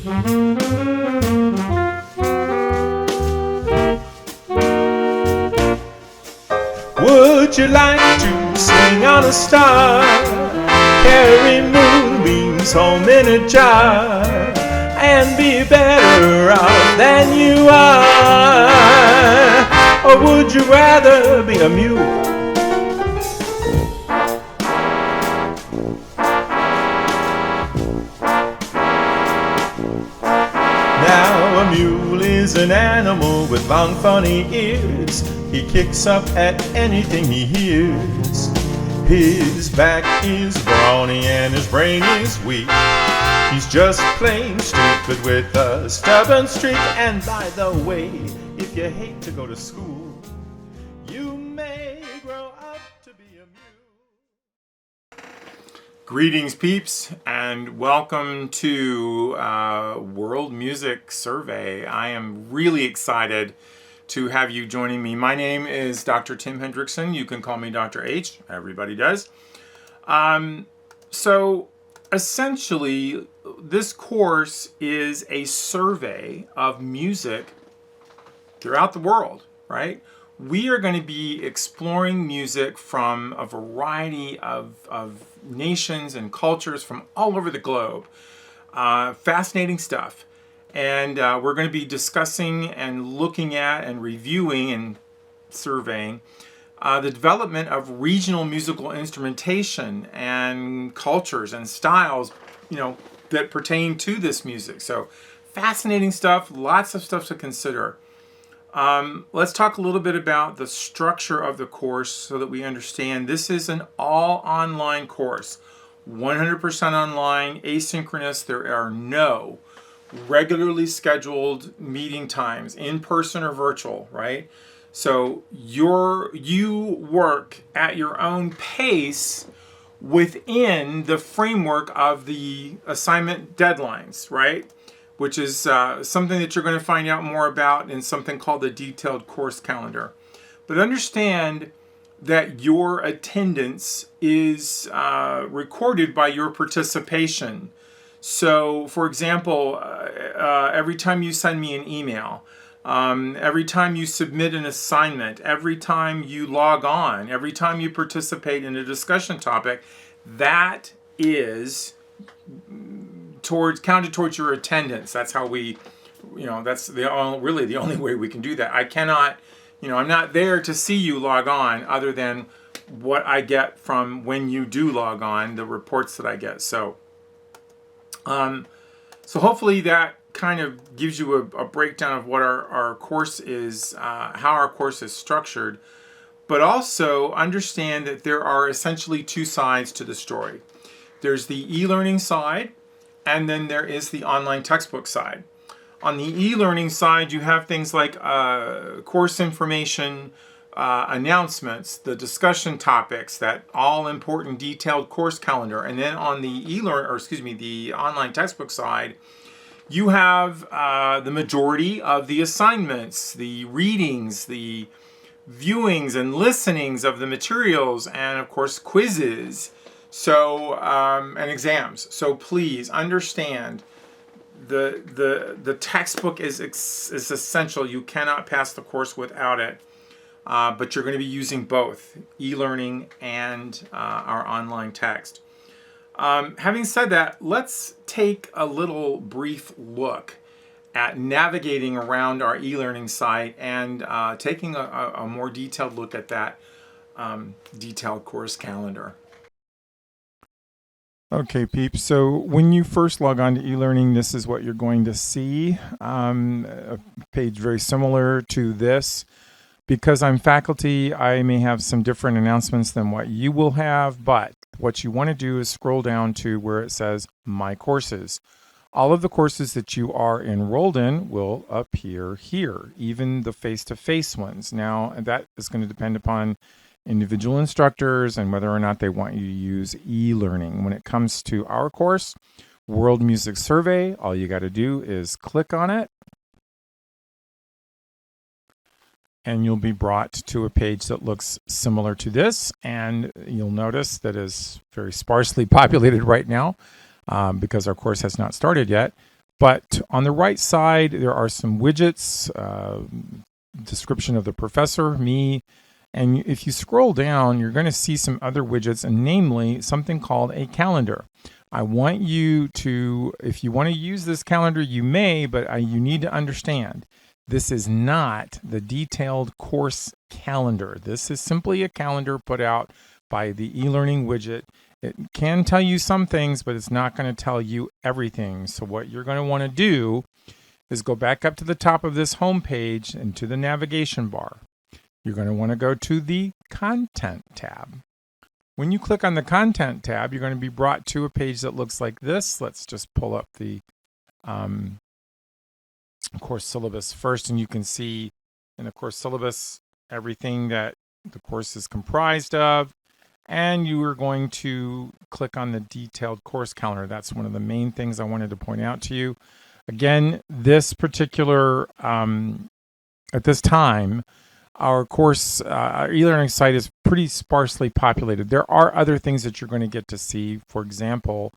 Would you like to sing on a star, carry moonbeams home in a jar, and be better off than you are? Or would you rather be a mule? Now a mule is an animal with long funny ears. He kicks up at anything he hears. His back is brawny and his brain is weak. He's just plain stupid with a stubborn streak. And by the way, if you hate to go to school, you may grow up to be a mule. Greetings, peeps, and welcome to World Music Survey. I am really excited to have you joining me. My name is Dr. Tim Hendrickson. You can call me Dr. H. Everybody does. So essentially, this course is a survey of music throughout the world, right? We are going to be exploring music from a variety of nations and cultures from all over the globe. Fascinating stuff. And we're going to be discussing and looking at and reviewing and surveying the development of regional musical instrumentation and cultures and styles, that pertain to this music. So fascinating stuff, lots of stuff to consider. Let's talk a little bit about the structure of the course so that we understand this is an all online course, 100% online, asynchronous. There are no regularly scheduled meeting times, in person or virtual, right? So you work at your own pace within the framework of the assignment deadlines, right? Which is something that you're going to find out more about in something called the detailed course calendar. But understand that your attendance is recorded by your participation. So, for example, every time you send me an email, every time you submit an assignment, every time you log on, every time you participate in a discussion topic, that is counted towards your attendance. That's how we, that's really the only way we can do that. I cannot, I'm not there to see you log on other than what I get from when you do log on, the reports that I get. So hopefully that kind of gives you a breakdown of what our course is, how our course is structured, but also understand that there are essentially two sides to the story. There's the e-learning side, and then there is the online textbook side. On the e-learning side, you have things like course information, announcements, the discussion topics, that all important detailed course calendar. And then on the the online textbook side, you have the majority of the assignments, the readings, the viewings and listenings of the materials, and of course quizzes, so and exams. So please understand the textbook is essential. You cannot pass the course without it. But you're going to be using both e-learning and our online text. Having said that, let's take a little brief look at navigating around our e-learning site and taking a more detailed look at that detailed course calendar. Okay, peeps, so when you first log on to e-learning, this is what you're going to see. A page very similar to this. Because I'm faculty, I may have some different announcements than what you will have, but what you want to do is scroll down to where it says My Courses. All of the courses that you are enrolled in will appear here, even the face-to-face ones. Now, that is going to depend upon individual instructors and whether or not they want you to use e-learning. When it comes to our course, World Music Survey, all you got to do is click on it, and you'll be brought to a page that looks similar to this, and you'll notice that is very sparsely populated right now because our course has not started yet. But on the right side, there are some widgets, description of the professor, me, and if you scroll down, you're going to see some other widgets, and namely something called a calendar. I want you to, if you want to use this calendar, you may, but you need to understand, this is not the detailed course calendar. This is simply a calendar put out by the e-learning widget. It can tell you some things, but it's not going to tell you everything. So what you're going to want to do is go back up to the top of this home page and to the navigation bar. You're going to want to go to the Content tab. When you click on the Content tab, you're going to be brought to a page that looks like this. Let's just pull up the course syllabus first, and you can see in the course syllabus everything that the course is comprised of. And you are going to click on the detailed course calendar. That's one of the main things I wanted to point out to you. Again, this particular, at this time, our course, our e-learning site is pretty sparsely populated. There are other things that you're going to get to see. For example,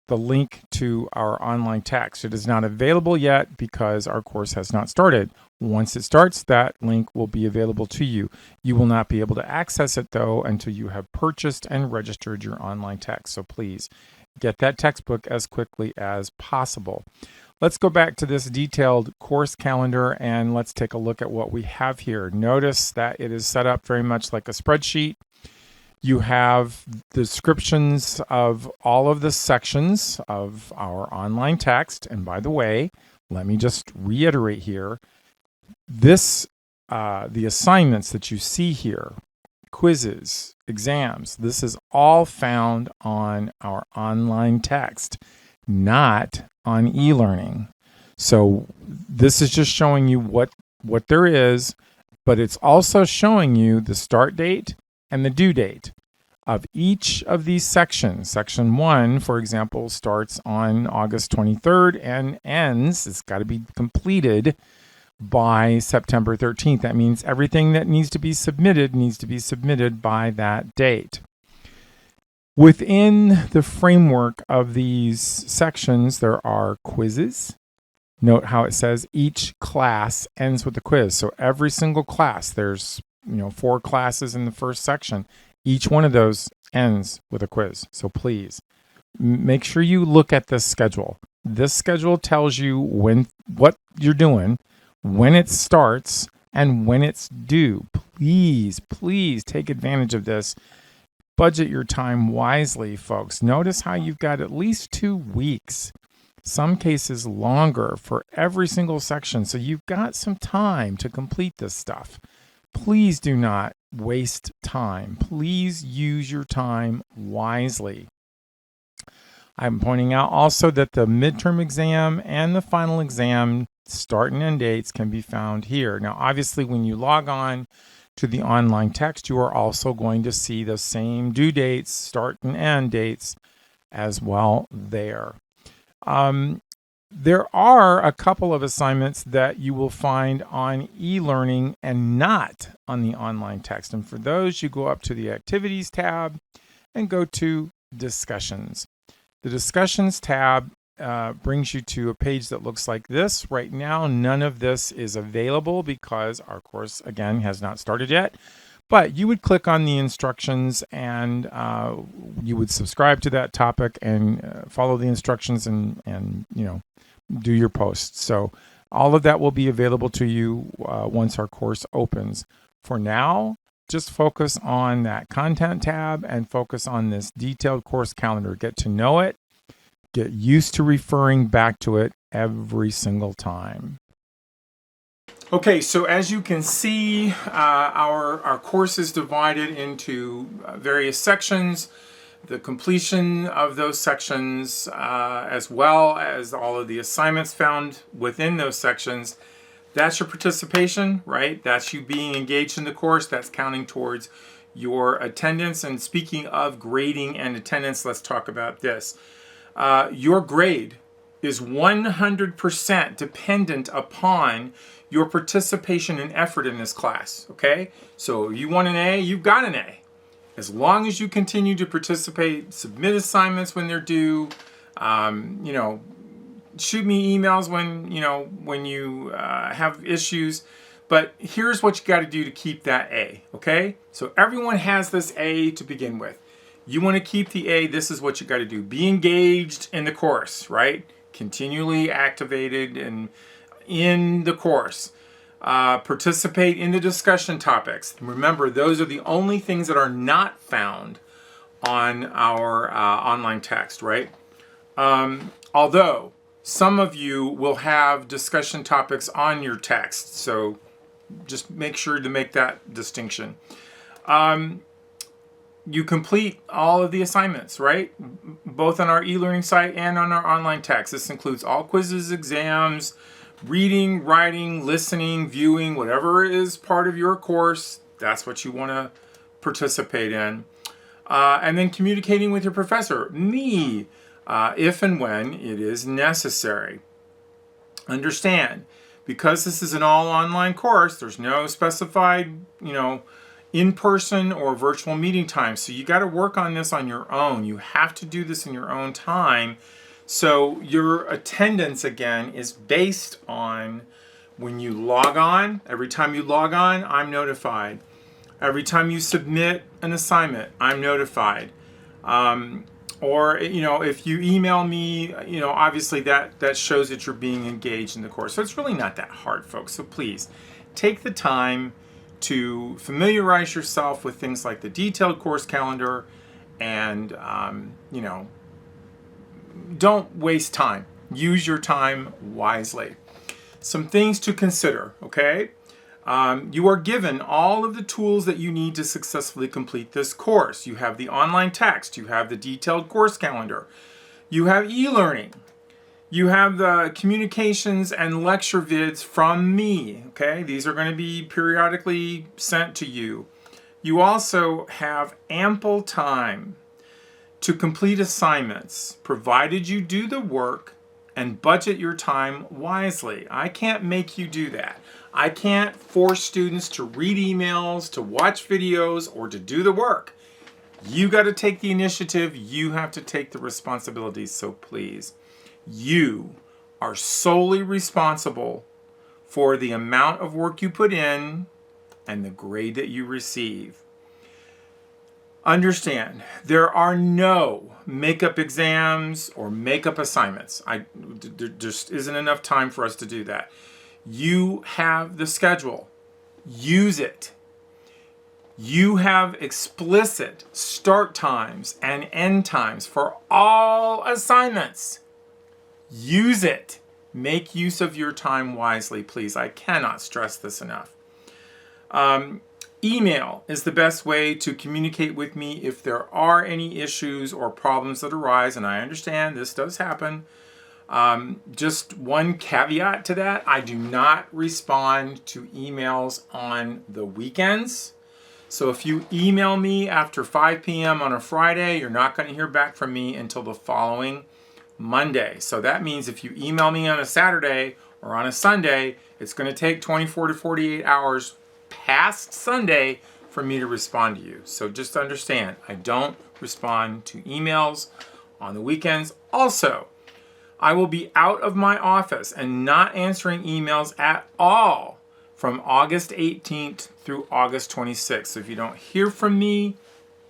the link to our online text. It is not available yet because our course has not started. Once it starts, that link will be available to you. You will not be able to access it, though, until you have purchased and registered your online text. So please get that textbook as quickly as possible. Let's go back to this detailed course calendar and let's take a look at what we have here. Notice that it is set up very much like a spreadsheet. You have descriptions of all of the sections of our online text. And by the way, let me just reiterate here, this, the assignments that you see here, quizzes, exams, this is all found on our online text, not on e-learning. So this is just showing you what there is, but it's also showing you the start date and the due date of each of these sections. Section 1, for example, starts on August 23rd and ends, it's got to be completed by September 13th. That means everything that needs to be submitted by that date. Within the framework of these sections, there are quizzes. Note how it says each class ends with a quiz. So every single class, there's 4 classes in the first section. Each one of those ends with a quiz. So please make sure you look at this schedule. This schedule tells you what you're doing, when it starts, and when it's due. Please take advantage of this. Budget your time wisely, folks. Notice how you've got at least 2 weeks, some cases longer, for every single section. So you've got some time to complete this stuff. Please do not waste time. Please use your time wisely. I'm pointing out also that the midterm exam and the final exam start and end dates can be found here. Now, obviously, when you log on to the online text, you are also going to see the same due dates, start and end dates as well there. There are a couple of assignments that you will find on e-learning and not on the online text. And for those, you go up to the Activities tab and go to Discussions. The Discussions tab brings you to a page that looks like this. Right now, none of this is available because our course, again, has not started yet. But you would click on the instructions and you would subscribe to that topic and follow the instructions and do your posts. So all of that will be available to you once our course opens. For now, just focus on that Content tab and focus on this detailed course calendar. Get to know it. Get used to referring back to it every single time. Okay, so as you can see, our course is divided into various sections. The completion of those sections, as well as all of the assignments found within those sections, that's your participation, right? That's you being engaged in the course. That's counting towards your attendance. And speaking of grading and attendance, let's talk about this. Your grade is 100% dependent upon your participation and effort in this class, okay? So you want an A, you've got an A. As long as you continue to participate, submit assignments when they're due, shoot me emails when you have issues. But here's what you got to do to keep that A, okay? So everyone has this A to begin with. You want to keep the A, this is what you got to do. Be engaged in the course, right? Continually activated and in the course. Participate in the discussion topics. Remember, those are the only things that are not found on our online text, right? Although some of you will have discussion topics on your text, so just make sure to make that distinction. You complete all of the assignments, right? Both on our e-learning site and on our online text. This includes all quizzes, exams, reading, writing, listening, viewing, whatever is part of your course. That's what you want to participate in. And then communicating with your professor, me, if and when it is necessary. Understand, because this is an all online course, there's no specified, in-person or virtual meeting time. So you got to work on this on your own. You have to do this in your own time. So your attendance, again, is based on when you log on. Every time you log on, I'm notified. Every time you submit an assignment, I'm notified. Or, if you email me, obviously that shows that you're being engaged in the course. So it's really not that hard, folks. So please take the time to familiarize yourself with things like the detailed course calendar and, don't waste time. Use your time wisely. Some things to consider, okay? You are given all of the tools that you need to successfully complete this course. You have the online text. You have the detailed course calendar. You have e-learning. You have the communications and lecture vids from me, okay? These are going to be periodically sent to you. You also have ample time to complete assignments, provided you do the work and budget your time wisely. I can't make you do that. I can't force students to read emails, to watch videos, or to do the work. You got to take the initiative. You have to take the responsibilities. So please, you are solely responsible for the amount of work you put in and the grade that you receive. Understand, there are no makeup exams or makeup assignments. There just isn't enough time for us to do that. You have the schedule. Use it. You have explicit start times and end times for all assignments. Use it. Make use of your time wisely, please. I cannot stress this enough. Email is the best way to communicate with me if there are any issues or problems that arise, and I understand this does happen. Just one caveat to that, I do not respond to emails on the weekends. So if you email me after 5 p.m. on a Friday, you're not going to hear back from me until the following Monday. So that means if you email me on a Saturday or on a Sunday, it's going to take 24 to 48 hours past Sunday for me to respond to you. So just understand, I don't respond to emails on the weekends. Also, I will be out of my office and not answering emails at all from August 18th through August 26th. So if you don't hear from me,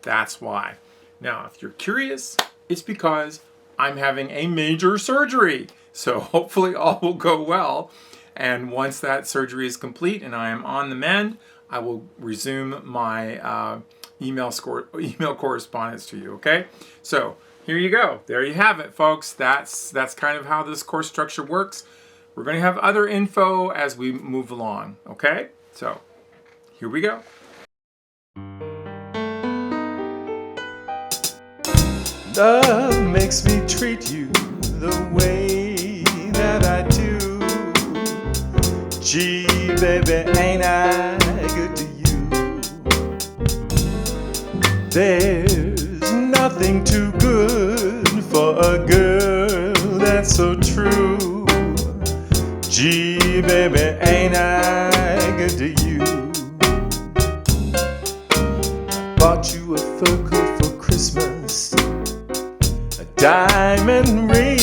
that's why. Now, if you're curious, it's because I'm having a major surgery. So hopefully all will go well. And once that surgery is complete and I am on the mend, I will resume my email correspondence to you, okay? So here you go. There you have it, folks. That's kind of how this course structure works. We're going to have other info as we move along, okay? So here we go. Love makes me treat you the way that I do. Gee, baby, ain't I good to you? There's nothing too good for a girl that's so true. Gee, baby, ain't I good to you? Bought you a fur coat for Christmas, a diamond ring,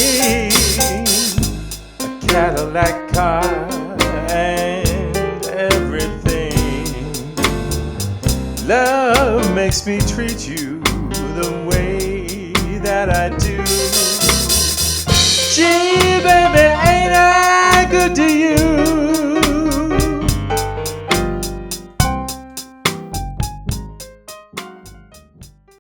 Cadillac car and everything. Love makes me treat you the way that I do.